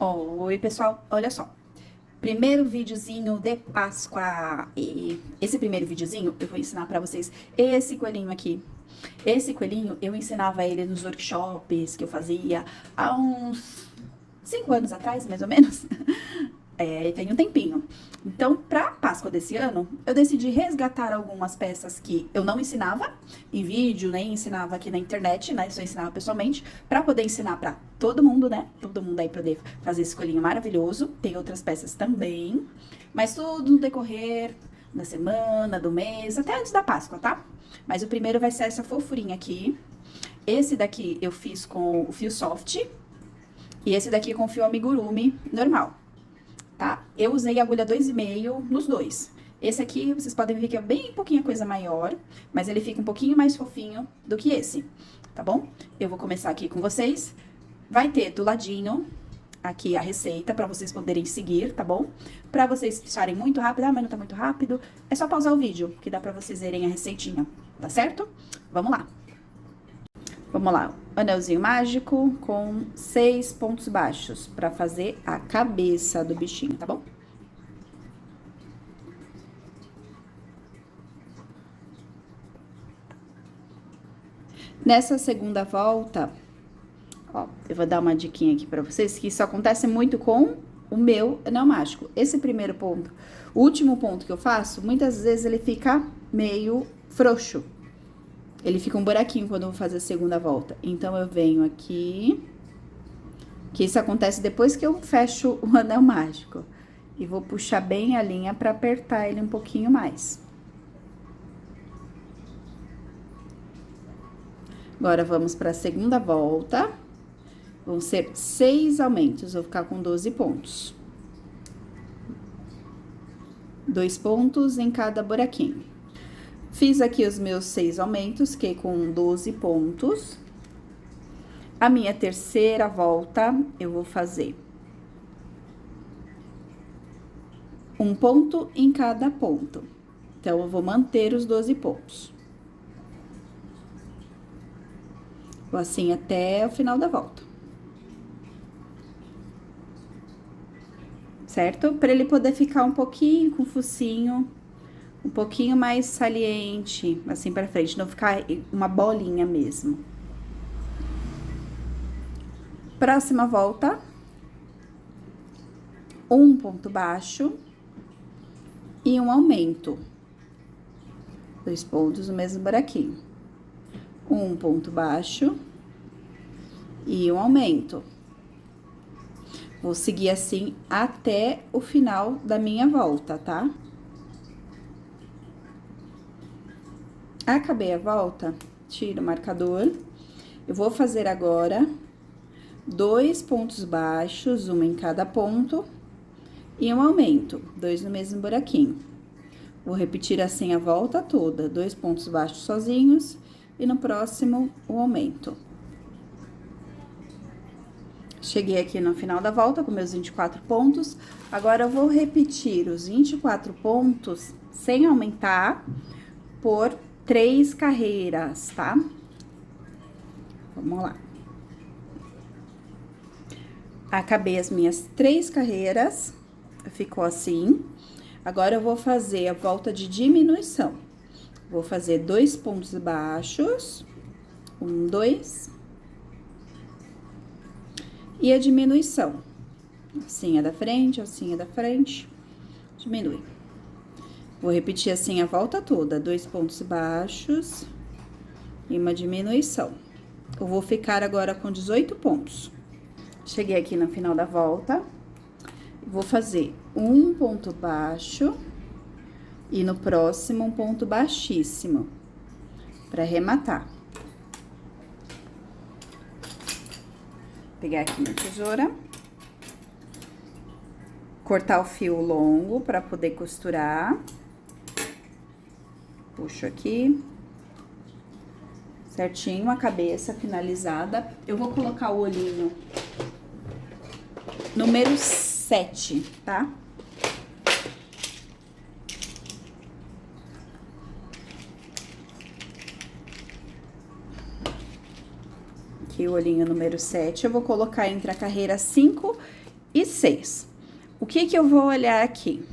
Oi, pessoal, olha só. Primeiro videozinho de Páscoa. E esse primeiro videozinho eu vou ensinar pra vocês esse coelhinho aqui. Esse coelhinho eu ensinava ele nos workshops que eu fazia há uns 5 anos atrás, mais ou menos. Tem um tempinho. Então, pra Páscoa desse ano, eu decidi resgatar algumas peças que eu não ensinava em vídeo, nem ensinava aqui na internet, né? Só ensinava pessoalmente, pra poder ensinar pra todo mundo, né? Todo mundo aí poder fazer esse coelhinho maravilhoso. Tem outras peças também, mas tudo no decorrer da semana, do mês, até antes da Páscoa, tá? Mas o primeiro vai ser essa fofurinha aqui. Esse daqui eu fiz com o fio soft e esse daqui com o fio amigurumi normal. Tá? Eu usei agulha 2,5 nos dois. Esse aqui, vocês podem ver que é bem pouquinha coisa maior, mas ele fica um pouquinho mais fofinho do que esse, tá bom? Eu vou começar aqui com vocês. Vai ter do ladinho aqui a receita pra vocês poderem seguir, tá bom? Pra vocês acharem muito rápido, mas não tá muito rápido, é só pausar o vídeo, que dá pra vocês verem a receitinha, tá certo? Vamos lá. Vamos lá, anelzinho mágico com 6 pontos baixos pra fazer a cabeça do bichinho, tá bom? Nessa segunda volta, ó, eu vou dar uma diquinha aqui pra vocês, que isso acontece muito com o meu anel mágico. Esse primeiro ponto, o último ponto que eu faço, muitas vezes ele fica meio frouxo. Ele fica um buraquinho quando eu vou fazer a segunda volta. Então, eu venho aqui, que isso acontece depois que eu fecho o anel mágico. E vou puxar bem a linha pra apertar ele um pouquinho mais. Agora, vamos pra segunda volta. Vão ser 6 aumentos, vou ficar com 12 pontos. 2 pontos em cada buraquinho. Fiz aqui os meus 6 aumentos, fiquei com 12 pontos. A minha terceira volta, eu vou fazer 1 ponto em cada ponto. Então, eu vou manter os 12 pontos. Vou assim até o final da volta. Certo? Para ele poder ficar um pouquinho com o focinho um pouquinho mais saliente, assim pra frente, não ficar uma bolinha mesmo. Próxima volta, 1 ponto baixo e um aumento. 2 pontos no mesmo buraquinho. 1 ponto baixo e um aumento. Vou seguir assim até o final da minha volta, tá? Acabei a volta, tiro o marcador. Eu vou fazer agora 2 pontos baixos, 1 em cada ponto, e um aumento, 2 no mesmo buraquinho. Vou repetir assim a volta toda, 2 pontos baixos sozinhos, e no próximo, o aumento. Cheguei aqui no final da volta com meus 24 pontos. Agora, eu vou repetir os 24 pontos sem aumentar por 3 carreiras, tá? Vamos lá. Acabei as minhas 3 carreiras, ficou assim. Agora, eu vou fazer a volta de diminuição. Vou fazer 2 pontos baixos, 1, 2. E a diminuição. Assim é da frente, assim é da frente, diminui. Vou repetir assim a volta toda, 2 pontos baixos e uma diminuição. Eu vou ficar agora com 18 pontos. Cheguei aqui no final da volta, vou fazer 1 ponto baixo e no próximo 1 ponto baixíssimo, para arrematar. Pegar aqui minha tesoura, cortar o fio longo para poder costurar. Puxo aqui, certinho, a cabeça finalizada. Eu vou colocar o olhinho número 7, tá? Aqui o olhinho número 7, eu vou colocar entre a carreira 5 e 6. O que que eu vou olhar aqui?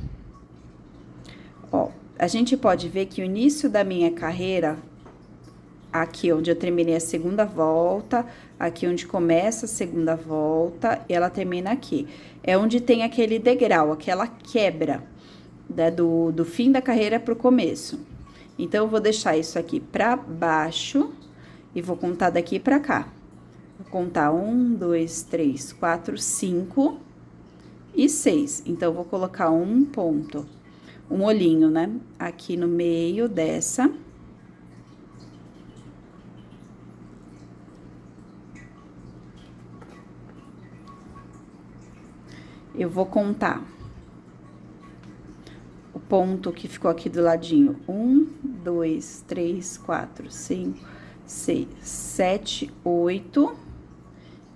Ó, a gente pode ver que o início da minha carreira, aqui onde eu terminei a segunda volta, aqui onde começa a segunda volta, e ela termina aqui. É onde tem aquele degrau, aquela quebra, né, do fim da carreira pro começo. Então, eu vou deixar isso aqui pra baixo e vou contar daqui pra cá. Vou contar 1, 2, 3, 4, 5 e 6. Então, eu vou colocar um ponto, um olhinho, né? Aqui no meio dessa. Eu vou contar o ponto que ficou aqui do ladinho. 1, 2, 3, 4, 5, 6, 7, 8.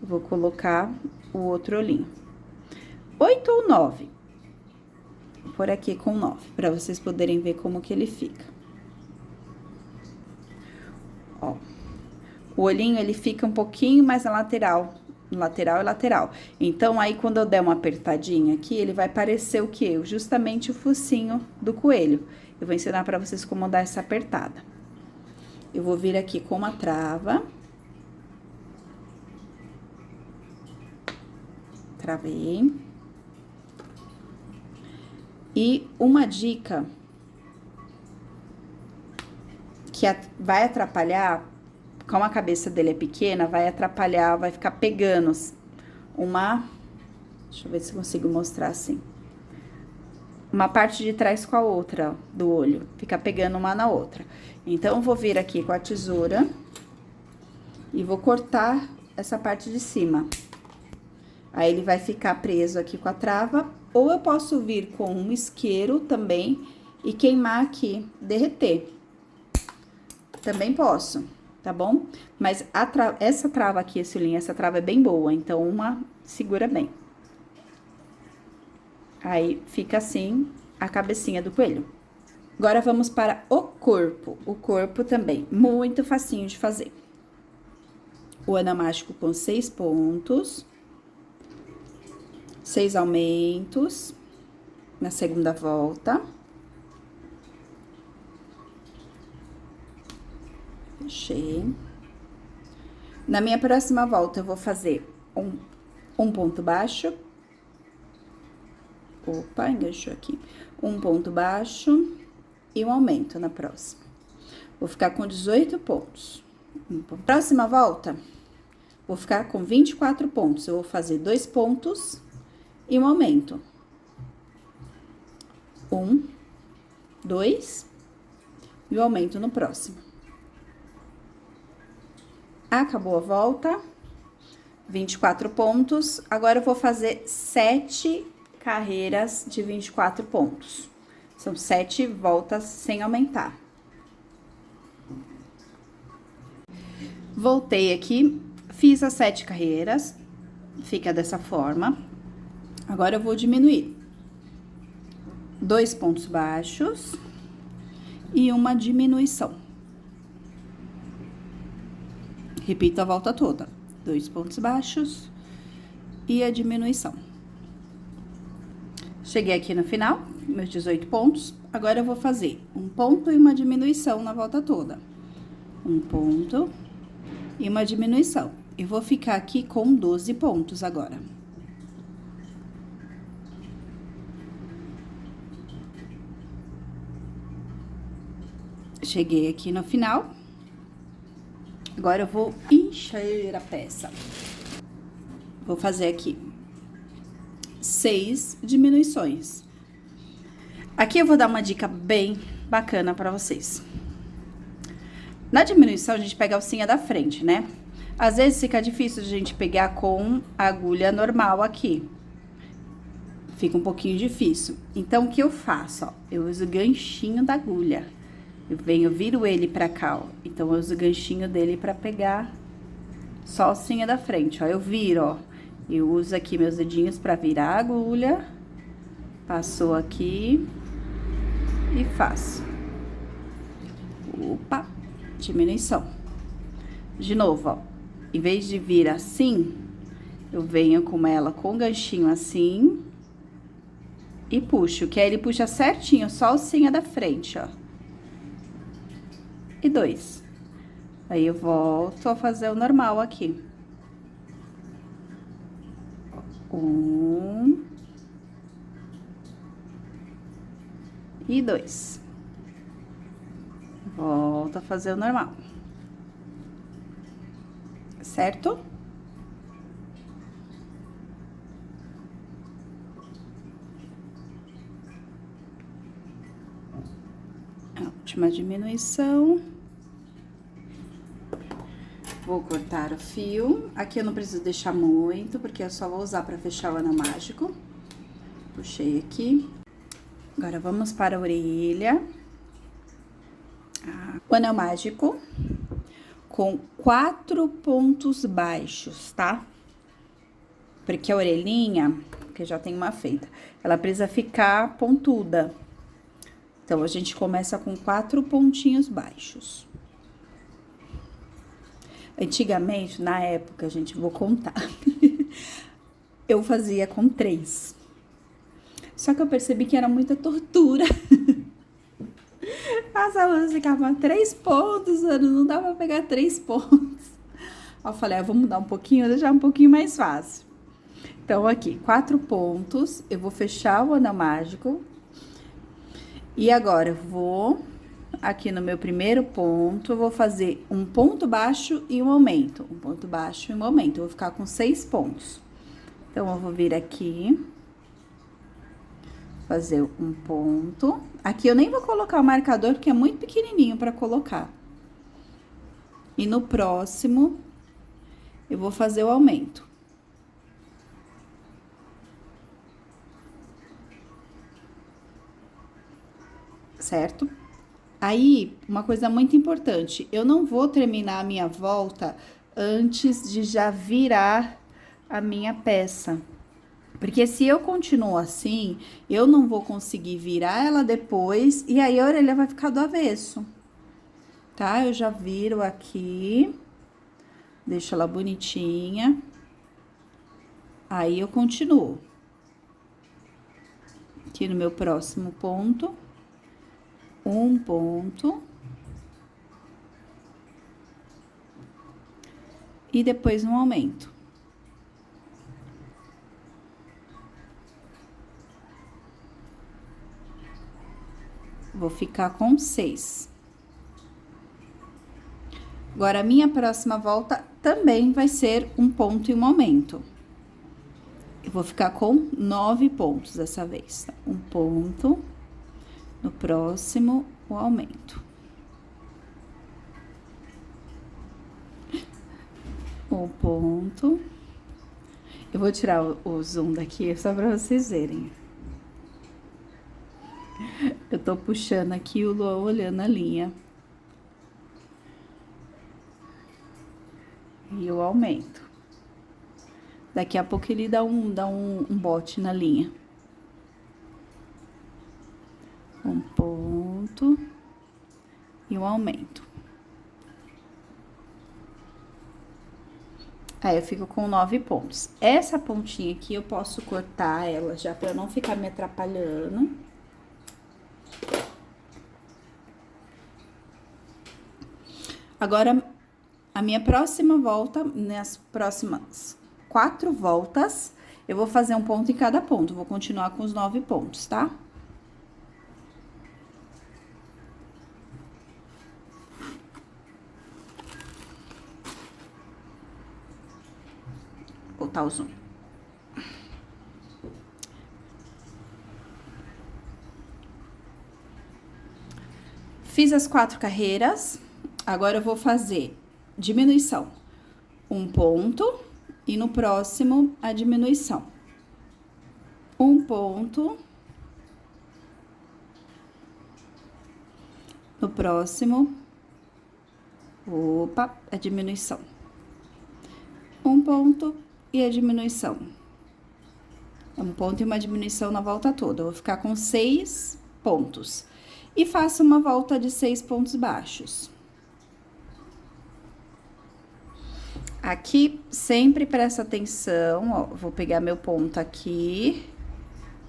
Vou colocar o outro olhinho. 8 ou 9. Vou pôr aqui com 9, pra vocês poderem ver como que ele fica. Ó. O olhinho, ele fica um pouquinho mais na lateral. Lateral e lateral. Então, aí, quando eu der uma apertadinha aqui, ele vai parecer o quê? Justamente o focinho do coelho. Eu vou ensinar pra vocês como dar essa apertada. Eu vou vir aqui com uma trava. Travei. E uma dica que vai atrapalhar, como a cabeça dele é pequena, vai atrapalhar, vai ficar pegando uma... Deixa eu ver se eu consigo mostrar assim. Uma parte de trás com a outra, ó, do olho. Fica pegando uma na outra. Então, eu vou vir aqui com a tesoura e vou cortar essa parte de cima. Aí, ele vai ficar preso aqui com a trava. Ou eu posso vir com um isqueiro também e queimar aqui, derreter. Também posso, tá bom? Mas essa trava aqui, esse olhinho, essa trava é bem boa, então uma segura bem. Aí, fica assim a cabecinha do coelho. Agora, vamos para o corpo. O corpo também, muito facinho de fazer. O anel mágico com 6 pontos. 6 aumentos na segunda volta. Fechei. Na minha próxima volta, eu vou fazer um ponto baixo. Opa, enganchou aqui. Um ponto baixo e um aumento na próxima. Vou ficar com 18 pontos. Próxima volta, vou ficar com 24 pontos. Eu vou fazer 2 pontos e um aumento. 1, 2 e o aumento no próximo. Acabou a volta, 24 pontos. Agora, eu vou fazer 7 carreiras de 24 pontos. São 7 voltas sem aumentar. Voltei aqui, fiz as 7 carreiras, fica dessa forma. Agora, eu vou diminuir 2 pontos baixos e uma diminuição. Repito a volta toda. 2 pontos baixos e a diminuição. Cheguei aqui no final, meus 18 pontos. Agora, eu vou fazer um ponto e uma diminuição na volta toda. Um ponto e uma diminuição. Eu vou ficar aqui com 12 pontos agora. Cheguei aqui no final. Agora, eu vou encher a peça. Vou fazer aqui 6 diminuições. Aqui eu vou dar uma dica bem bacana pra vocês. Na diminuição, a gente pega a alcinha da frente, né? Às vezes, fica difícil de a gente pegar com a agulha normal aqui. Fica um pouquinho difícil. Então, o que eu faço, ó? Eu uso o ganchinho da agulha. Eu venho, viro ele pra cá, ó. Então, eu uso o ganchinho dele pra pegar só a alcinha da frente, ó. Eu viro, ó. Eu uso aqui meus dedinhos pra virar a agulha. Passou aqui. E faço. Opa, diminuição. De novo, ó. Em vez de vir assim, Eu venho com ela com o ganchinho assim e puxo, que aí ele puxa certinho, só a alcinha da frente, ó. E 2. Aí, eu volto a fazer o normal aqui. 1. E 2. Volto a fazer o normal. Certo? A última diminuição. Vou cortar o fio. Aqui eu não preciso deixar muito, porque eu só vou usar pra fechar o anel mágico. Puxei aqui. Agora, vamos para a orelha. O anel mágico com 4 pontos baixos, tá? Porque a orelhinha, que já tem uma feita, ela precisa ficar pontuda. Então, a gente começa com 4 pontinhos baixos. Antigamente, na época, gente, vou contar, eu fazia com 3. Só que eu percebi que era muita tortura. As alunas ficavam 3 pontos, não dava pra pegar 3 pontos. Aí eu falei, vou mudar um pouquinho, deixar um pouquinho mais fácil. Então, aqui, 4 pontos, eu vou fechar o anel mágico. E agora, eu vou, aqui no meu primeiro ponto, eu vou fazer um ponto baixo e um aumento. Um ponto baixo e um aumento, eu vou ficar com 6 pontos. Então, eu vou vir aqui, fazer um ponto. Aqui eu nem vou colocar o marcador, porque é muito pequenininho pra colocar. E no próximo, eu vou fazer o aumento. Certo? Aí, uma coisa muito importante, eu não vou terminar a minha volta antes de já virar a minha peça. Porque se eu continuo assim, eu não vou conseguir virar ela depois, e aí a orelha vai ficar do avesso. Tá? Eu já viro aqui, deixo ela bonitinha. Aí, eu continuo. Aqui no meu próximo ponto. Um ponto. E depois um aumento. Vou ficar com 6. Agora, a minha próxima volta também vai ser um ponto e um aumento. Eu vou ficar com 9 pontos dessa vez. Um ponto. No próximo, o aumento. Um ponto. Eu vou tirar o zoom daqui só pra vocês verem. Eu tô puxando aqui o Luan olhando a linha. E o aumento. Daqui a pouco ele dá um bote na linha. Um ponto e um aumento. Aí, eu fico com 9 pontos. Essa pontinha aqui, eu posso cortar ela já pra não ficar me atrapalhando. Agora, a minha próxima volta, nas próximas 4 voltas, eu vou fazer um ponto em cada ponto. Vou continuar com os 9 pontos, tá? Voltar o zoom. Fiz as 4 carreiras, agora eu vou fazer diminuição. Um ponto e no próximo a diminuição. Um ponto. No próximo, a diminuição. Um ponto e a diminuição. Um ponto e uma diminuição na volta toda. Eu vou ficar com 6 pontos. E faço uma volta de 6 pontos baixos. Aqui, sempre presta atenção, ó, vou pegar meu ponto aqui.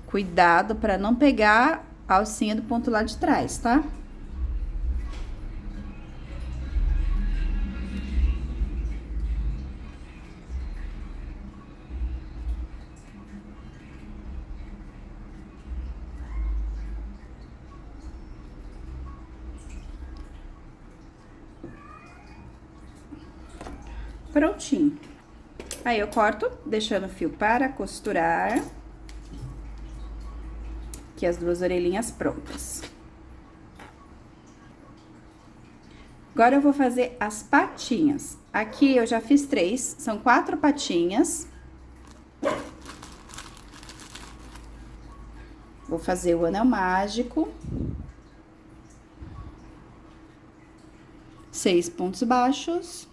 Cuidado para não pegar a alcinha do ponto lá de trás, tá? Prontinho. Aí, eu corto, deixando o fio para costurar. Aqui as duas orelhinhas prontas. Agora, eu vou fazer as patinhas. Aqui, eu já fiz 3, são 4 patinhas. Vou fazer o anel mágico. 6 pontos baixos.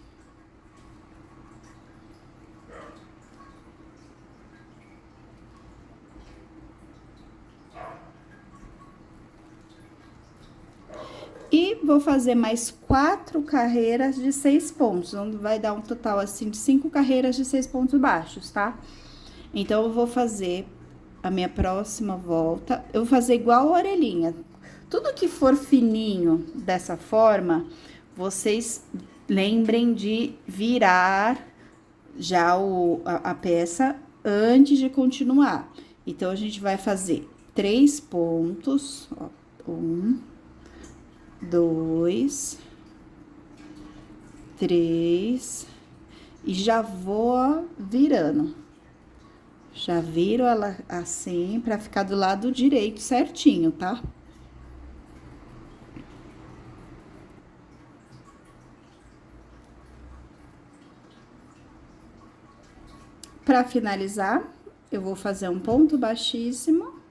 E vou fazer mais 4 carreiras de 6 pontos, onde vai dar um total, assim, de 5 carreiras de 6 pontos baixos, tá? Então, eu vou fazer a minha próxima volta, eu vou fazer igual a orelhinha. Tudo que for fininho dessa forma, vocês lembrem de virar já a peça antes de continuar. Então, a gente vai fazer 3 pontos, ó, 1, 2, 3, e já vou virando. Já viro ela assim, pra ficar do lado direito certinho, tá? Pra finalizar, eu vou fazer um ponto baixíssimo,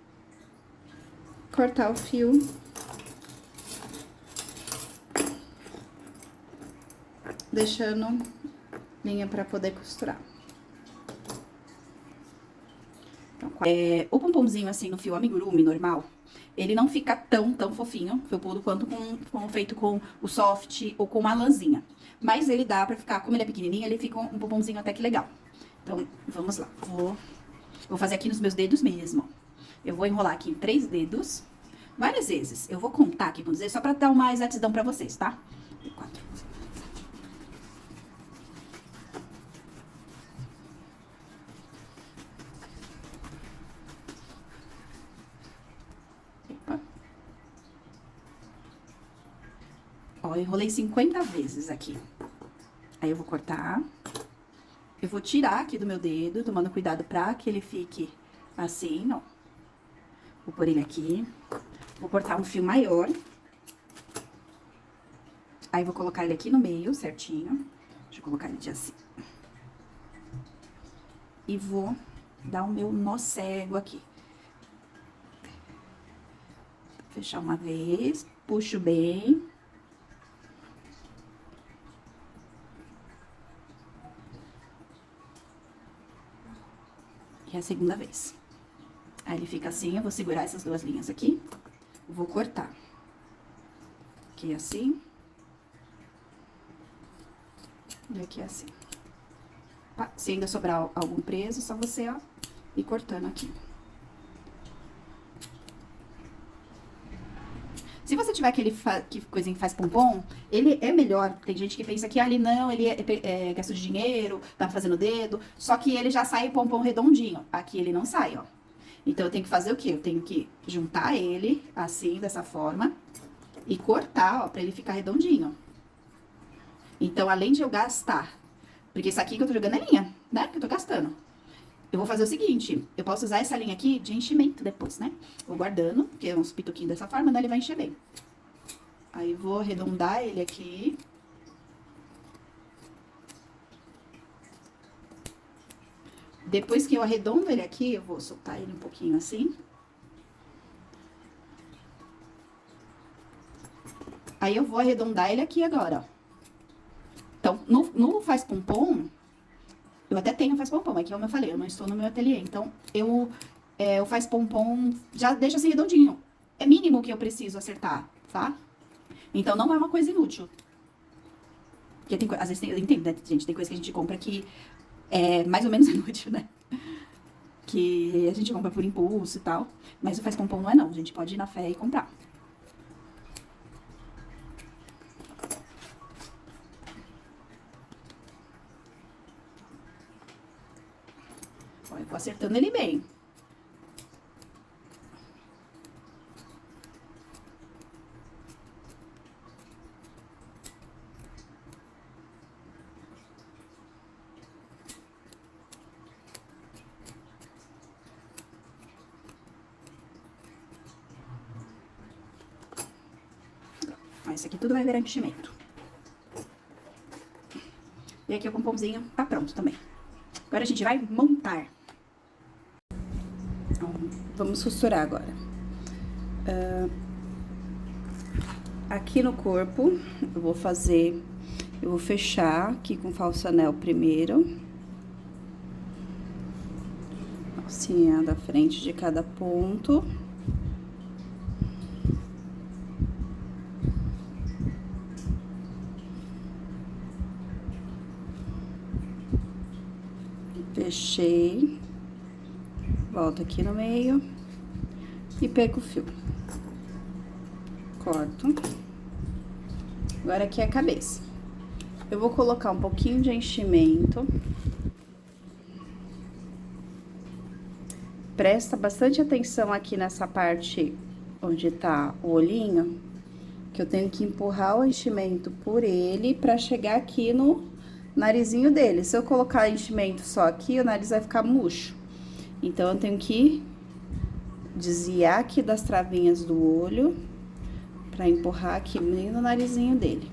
cortar o fio. Deixando linha pra poder costurar. Então, o pomponzinho, assim, no fio amigurumi normal, ele não fica tão fofinho, felpudo, quanto feito com o soft ou com uma lãzinha. Mas ele dá pra ficar, como ele é pequenininho, ele fica um pomponzinho até que legal. Então, vamos lá. Vou fazer aqui nos meus dedos mesmo. Eu vou enrolar aqui em 3 dedos, várias vezes. Eu vou contar aqui, vamos dizer, só pra dar uma exatidão pra vocês, tá? 4. Ó, eu enrolei 50 vezes aqui. Aí, eu vou cortar. Eu vou tirar aqui do meu dedo, tomando cuidado pra que ele fique assim, ó. Vou pôr ele aqui. Vou cortar um fio maior. Aí, vou colocar ele aqui no meio, certinho. Deixa eu colocar ele de assim. E vou dar o meu nó cego aqui. Fechar uma vez, puxo bem. E a segunda vez. Aí, ele fica assim, eu vou segurar essas 2 linhas aqui. Vou cortar. Aqui assim. E aqui assim. Se ainda sobrar algum preso, só você, ó, ir cortando aqui. Se você tiver aquele que coisinha que faz pompom, ele é melhor. Tem gente que pensa que ali não, ele é gasto de dinheiro, dá pra fazer no dedo. Só que ele já sai pompom redondinho. Aqui ele não sai, ó. Então, eu tenho que fazer o quê? Eu tenho que juntar ele, assim, dessa forma, e cortar, ó, pra ele ficar redondinho. Então, além de eu gastar, porque isso aqui que eu tô jogando é linha, né? Que eu tô gastando. Eu vou fazer o seguinte, eu posso usar essa linha aqui de enchimento depois, né? Vou guardando, porque é uns pitoquinhos dessa forma, né? Ele vai encher bem. Aí, vou arredondar ele aqui. Depois que eu arredondo ele aqui, eu vou soltar ele um pouquinho assim. Aí, eu vou arredondar ele aqui agora, ó. Então, no faz pompom, eu até tenho faz pompom, é que como eu falei, eu não estou no meu ateliê. Então, o faz pompom já deixa assim redondinho. É mínimo que eu preciso acertar, tá? Então, não é uma coisa inútil. Porque tem, às vezes eu entendo, né, gente? Tem coisa que a gente compra que é mais ou menos inútil, né? Que a gente compra por impulso e tal. Mas o faz pompom não é não. A gente pode ir na fé e comprar. Ó, eu vou acertando ele bem. Ó, isso aqui tudo vai virar enchimento. E aqui o pompomzinho tá pronto também. Agora a gente vai montar. Então, vamos costurar agora. Aqui no corpo, eu vou fechar aqui com falso anel primeiro. Alcinha da frente de cada ponto. Fechei, volto aqui no meio e perco o fio. Corto. Agora aqui é a cabeça. Eu vou colocar um pouquinho de enchimento. Presta bastante atenção aqui nessa parte onde tá o olhinho, que eu tenho que empurrar o enchimento por ele pra chegar aqui no narizinho dele. Se eu colocar enchimento só aqui, o nariz vai ficar murcho. Então, eu tenho que desviar aqui das travinhas do olho pra empurrar aqui no narizinho dele.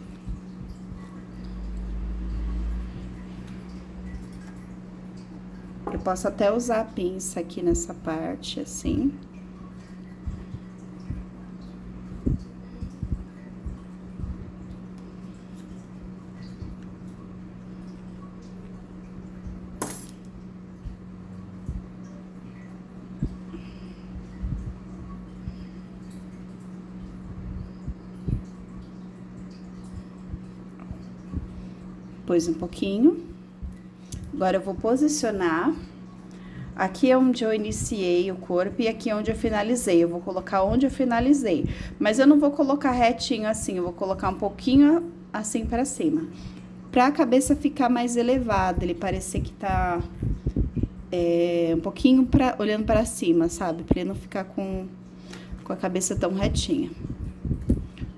Eu posso até usar a pinça aqui nessa parte, assim. Pus um pouquinho. Agora, eu vou posicionar. Aqui é onde eu iniciei o corpo e aqui é onde eu finalizei. Eu vou colocar onde eu finalizei. Mas eu não vou colocar retinho assim, eu vou colocar um pouquinho assim pra cima. Pra a cabeça ficar mais elevada, ele parecer que tá um pouquinho olhando pra cima, sabe? Pra ele não ficar com a cabeça tão retinha.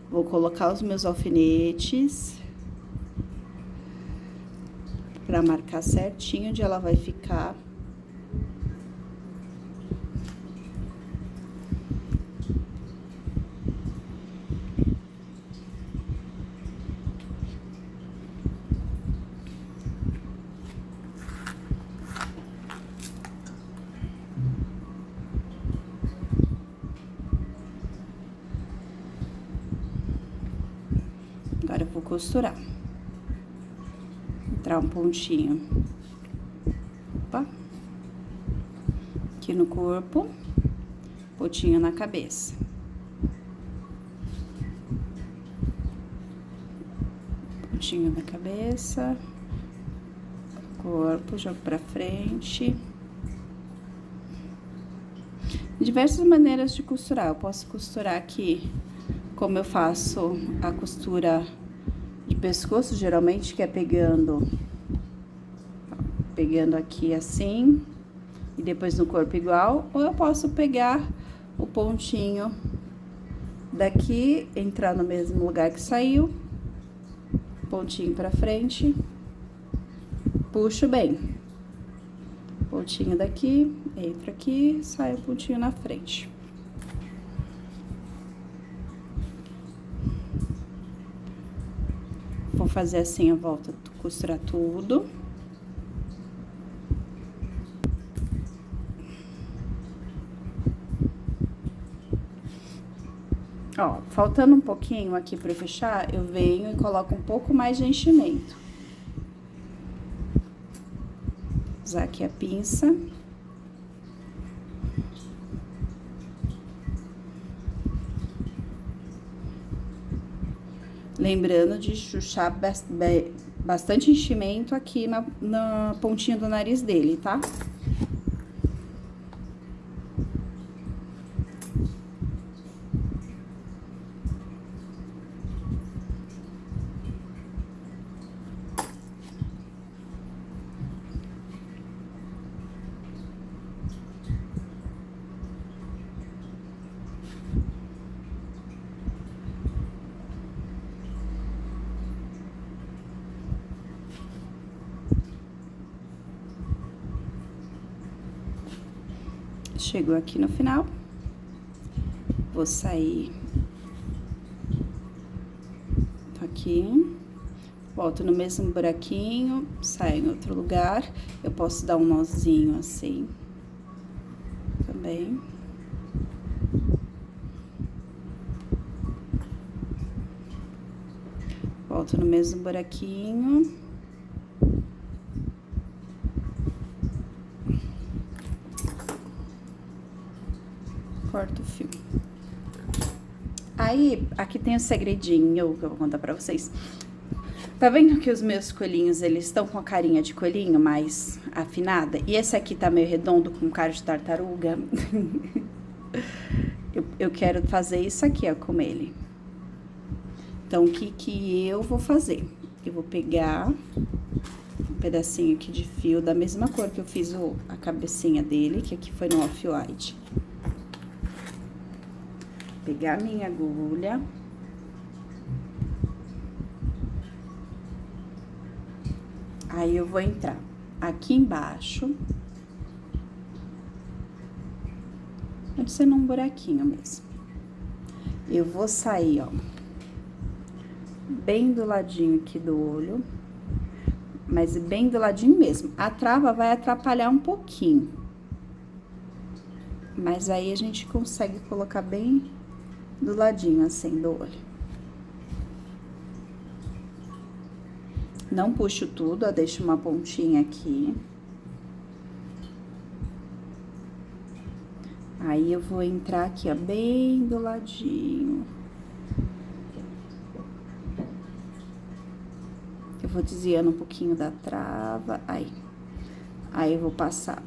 Vou colocar os meus alfinetes pra marcar certinho onde ela vai ficar. Agora, eu vou costurar. Entrar um pontinho. Opa. Aqui no corpo. Pontinho na cabeça. Pontinho na cabeça. Corpo, jogo pra frente. Diversas maneiras de costurar. Eu posso costurar aqui, como eu faço a costura de pescoço, geralmente, que é pegando aqui assim, e depois no corpo igual, ou eu posso pegar o pontinho daqui, entrar no mesmo lugar que saiu, pontinho pra frente, puxo bem, pontinho daqui, entra aqui, sai o pontinho na frente. Vou fazer assim a volta, costurar tudo. Ó, faltando um pouquinho aqui pra fechar, eu venho e coloco um pouco mais de enchimento. Usar aqui a pinça. Lembrando de chuchar bastante enchimento aqui na pontinha do nariz dele, tá? Chegou aqui no final, vou sair aqui, volto no mesmo buraquinho, saio em outro lugar, eu posso dar um nozinho assim, também. Volto no mesmo buraquinho. Corto o fio. Aí, aqui tem um segredinho que eu vou contar pra vocês. Tá vendo que os meus coelhinhos, eles estão com a carinha de coelhinho mais afinada? E esse aqui tá meio redondo, com cara de tartaruga. eu quero fazer isso aqui, ó, com ele. Então, o que eu vou fazer? Eu vou pegar um pedacinho aqui de fio da mesma cor que eu fiz a cabecinha dele, que aqui foi no off-white. Pegar minha agulha. Aí, eu vou entrar aqui embaixo. Pode ser num buraquinho mesmo. Eu vou sair, ó, bem do ladinho aqui do olho. Mas bem do ladinho mesmo. A trava vai atrapalhar um pouquinho. Mas aí, a gente consegue colocar bem do ladinho, assim, do olho. Não puxo tudo, ó, deixo uma pontinha aqui. Aí, eu vou entrar aqui, ó, bem do ladinho. Eu vou desviando um pouquinho da trava, aí. Aí, eu vou passar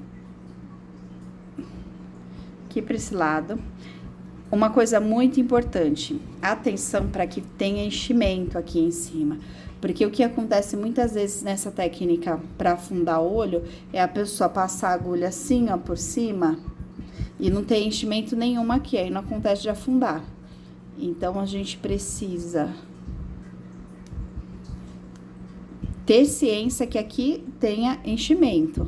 aqui pra esse lado. Uma coisa muito importante, atenção para que tenha enchimento aqui em cima. Porque o que acontece muitas vezes nessa técnica para afundar o olho é a pessoa passar a agulha assim, ó, por cima e não tem enchimento nenhum aqui, aí não acontece de afundar. Então, a gente precisa ter ciência que aqui tenha enchimento.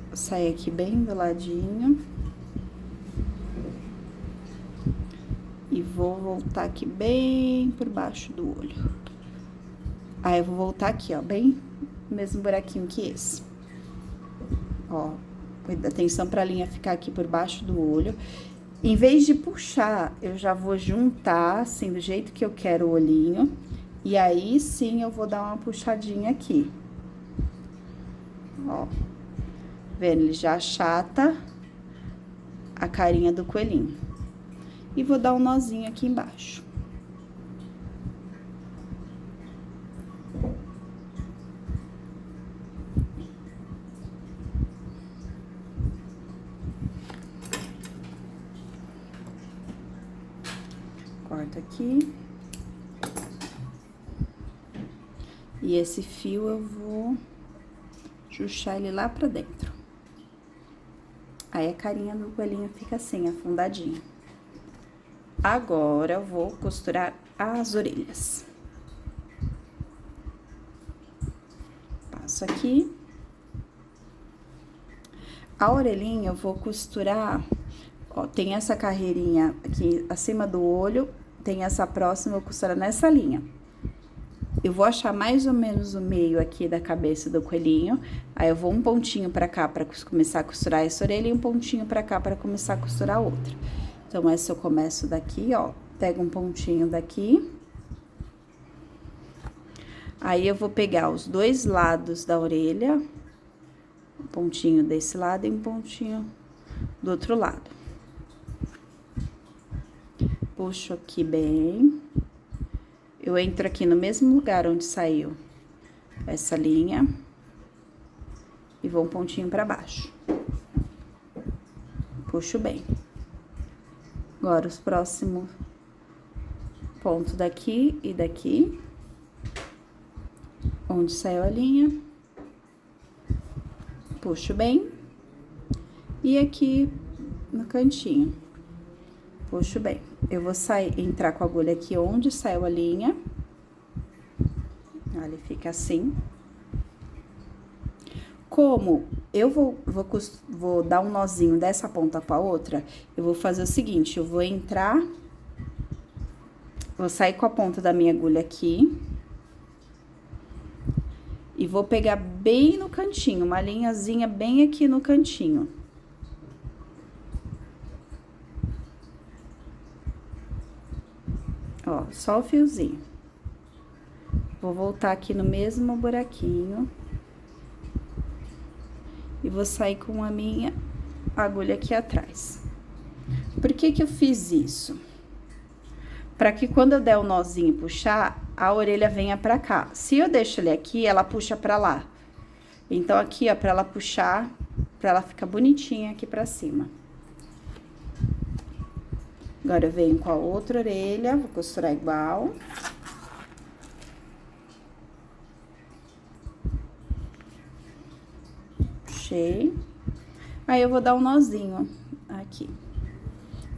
Vou sair aqui bem do ladinho. E vou voltar aqui bem por baixo do olho. Aí, eu vou voltar aqui, ó, bem no mesmo buraquinho que esse. Ó, atenção pra linha ficar aqui por baixo do olho. Em vez de puxar, eu já vou juntar, assim, do jeito que eu quero o olhinho. E aí, sim, eu vou dar uma puxadinha aqui. Ó, vendo? Ele já achata a carinha do coelhinho. E vou dar um nozinho aqui embaixo. Corto aqui. E esse fio eu vou chuchar ele lá pra dentro. Aí, a carinha do coelhinho fica assim, afundadinha. Agora, eu vou costurar as orelhas. Passo aqui. A orelhinha, eu vou costurar, ó, tem essa carreirinha aqui acima do olho, tem essa próxima, eu vou costurar nessa linha. Eu vou achar mais ou menos o meio aqui da cabeça do coelhinho, aí eu vou um pontinho pra cá pra começar a costurar essa orelha e um pontinho pra cá pra começar a costurar a outra. Então, essa eu começo daqui, ó, pego um pontinho daqui. Aí, eu vou pegar os dois lados da orelha, um pontinho desse lado e um pontinho do outro lado. Puxo aqui bem. eu entro aqui no mesmo lugar onde saiu essa linha e vou um pontinho pra baixo. Puxo bem. Agora, os próximos pontos daqui e daqui, onde saiu a linha, puxo bem. E aqui no cantinho, puxo bem. Eu vou entrar com a agulha aqui onde saiu a linha. Ele fica assim. Como eu vou dar um nozinho dessa ponta com a outra, eu vou fazer o seguinte, eu vou entrar, vou sair com a ponta da minha agulha aqui. E vou pegar bem no cantinho, uma linhazinha bem aqui no cantinho. Ó, só o fiozinho. Vou voltar aqui no mesmo buraquinho. E vou sair com a minha agulha aqui atrás. Por que que eu fiz isso? Para que quando eu der o nozinho e puxar, a orelha venha pra cá. Se eu deixo ele aqui, ela puxa pra lá. Então, aqui, ó, pra ela puxar, pra ela ficar bonitinha aqui pra cima. Agora, eu venho com a outra orelha, vou costurar igual. Puxei. Aí, eu vou dar um nozinho aqui.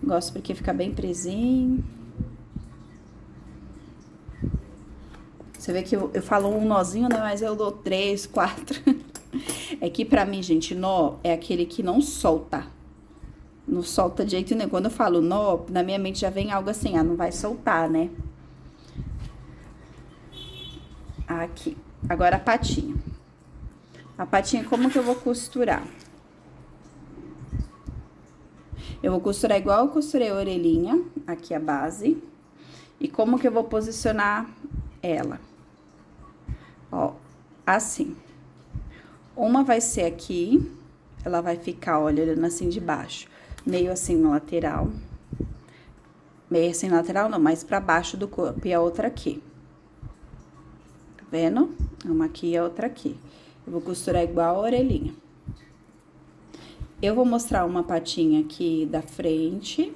Gosto porque fica bem presinho. Você vê que eu falo um nozinho, né? Mas eu dou 3, 4. É que pra mim, gente, nó é aquele que não solta. Não solta de jeito nenhum. Quando eu falo nó, na minha mente já vem algo assim, não vai soltar, né? Aqui. Agora a patinha. A patinha, como que eu vou costurar? Eu vou costurar igual eu costurei a orelhinha, aqui a base. E como que eu vou posicionar ela? Ó, assim. Uma vai ser aqui, ela vai ficar, olha, olhando assim de baixo. Meio assim na lateral. Meio assim na lateral não, mais pra baixo do corpo. E a outra aqui. Tá vendo? Uma aqui e a outra aqui. Eu vou costurar igual a orelhinha. Eu vou mostrar uma patinha aqui da frente.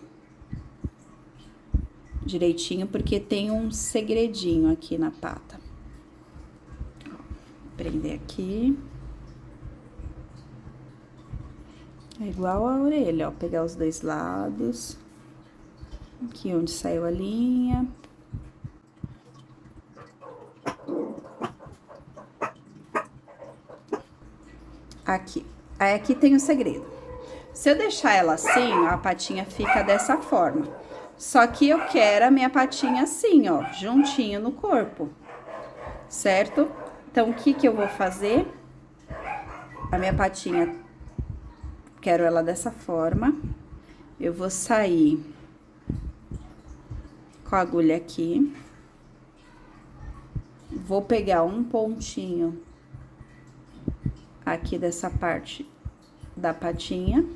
Direitinho, porque tem um segredinho aqui na pata. Ó, prender aqui. É igual a orelha, ó, pegar os dois lados. Aqui onde saiu a linha. Aqui. Aí, aqui tem o segredo. Se eu deixar ela assim, a patinha fica dessa forma. Só que eu quero a minha patinha assim, ó, juntinho no corpo, certo? Então, o que que eu vou fazer? A minha patinha, quero ela dessa forma. Eu vou sair com a agulha aqui. Vou pegar um pontinho aqui dessa parte da patinha.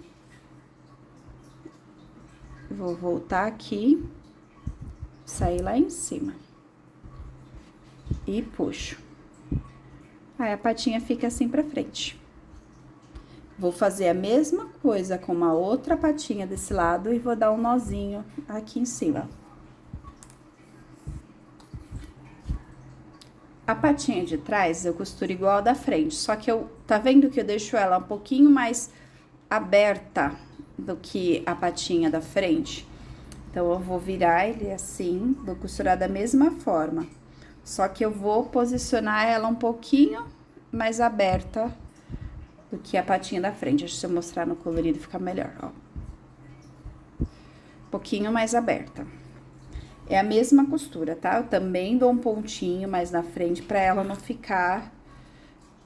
Vou voltar aqui, sair lá em cima. E puxo. Aí, a patinha fica assim pra frente. Vou fazer a mesma coisa com a outra patinha desse lado e vou dar um nozinho aqui em cima. A patinha de trás eu costuro igual a da frente, só que tá vendo que eu deixo ela um pouquinho mais aberta do que a patinha da frente? Então, eu vou virar ele assim, vou costurar da mesma forma. Só que eu vou posicionar ela um pouquinho mais aberta do que a patinha da frente. Deixa eu mostrar no colorido, fica melhor, ó. Um pouquinho mais aberta. É a mesma costura, tá? Eu também dou um pontinho mais na frente pra ela não ficar...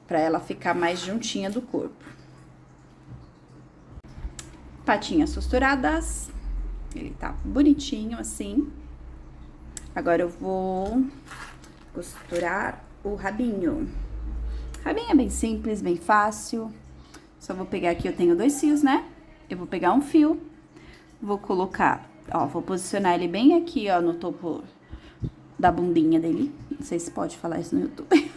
Pra ela ficar mais juntinha do corpo. Patinhas costuradas. Ele tá bonitinho assim. Agora, eu vou costurar o rabinho. Rabinho é bem simples, bem fácil. Só vou pegar aqui, eu tenho 2 fios, né? Eu vou pegar um fio, vou colocar, ó, vou posicionar ele bem aqui, ó, no topo da bundinha dele. Não sei se pode falar isso no YouTube.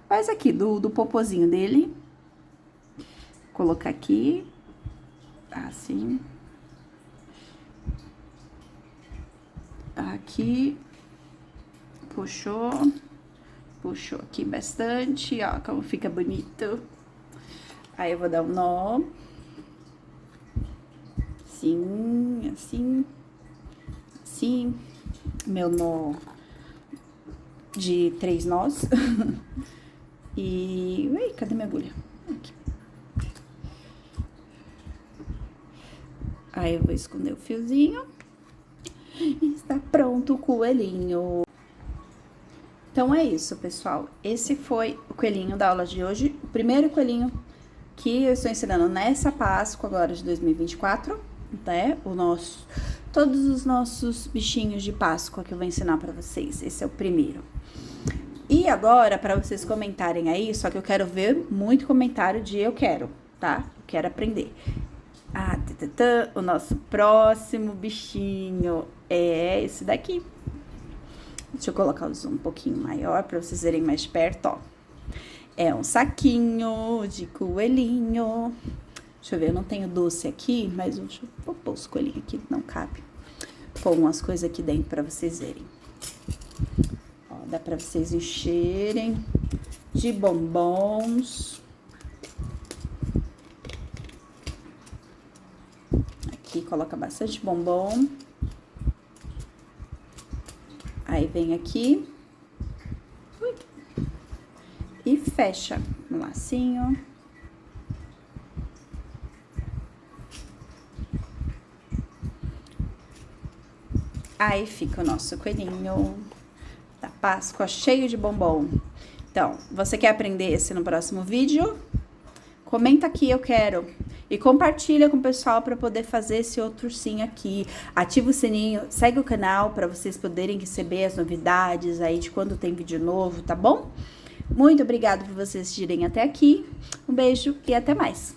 Mas aqui, do popozinho dele. Vou colocar aqui. Assim. Aqui. Puxou. Puxou aqui bastante, ó, como fica bonito. Aí eu vou dar um nó. Assim, assim. Assim. Meu nó de 3 nós. E... Ui, cadê minha agulha? Aqui. Aí eu vou esconder o fiozinho. E está pronto o coelhinho. Então, é isso, pessoal. Esse foi o coelhinho da aula de hoje. O primeiro coelhinho que eu estou ensinando nessa Páscoa agora de 2024, né? Todos os nossos bichinhos de Páscoa que eu vou ensinar pra vocês. Esse é o primeiro. E agora, pra vocês comentarem aí, só que eu quero ver muito comentário de eu quero, tá? Eu quero aprender. O nosso próximo bichinho é esse daqui. Deixa eu colocar o zoom um pouquinho maior pra vocês verem mais perto, ó. É um saquinho de coelhinho. Deixa eu ver, eu não tenho doce aqui, mas deixa eu pôr os coelhinhos aqui, não cabe. Pôr umas coisas aqui dentro pra vocês verem. Ó, dá pra vocês encherem de bombons. Aqui coloca bastante bombom. Aí vem aqui e fecha um lacinho. Aí fica o nosso coelhinho da Páscoa cheio de bombom. Então, você quer aprender esse no próximo vídeo? Comenta aqui, eu quero. E compartilha com o pessoal para poder fazer esse outro ursinho aqui. Ativa o sininho, segue o canal para vocês poderem receber as novidades aí de quando tem vídeo novo, tá bom? Muito obrigada por vocês assistirem até aqui. Um beijo e até mais.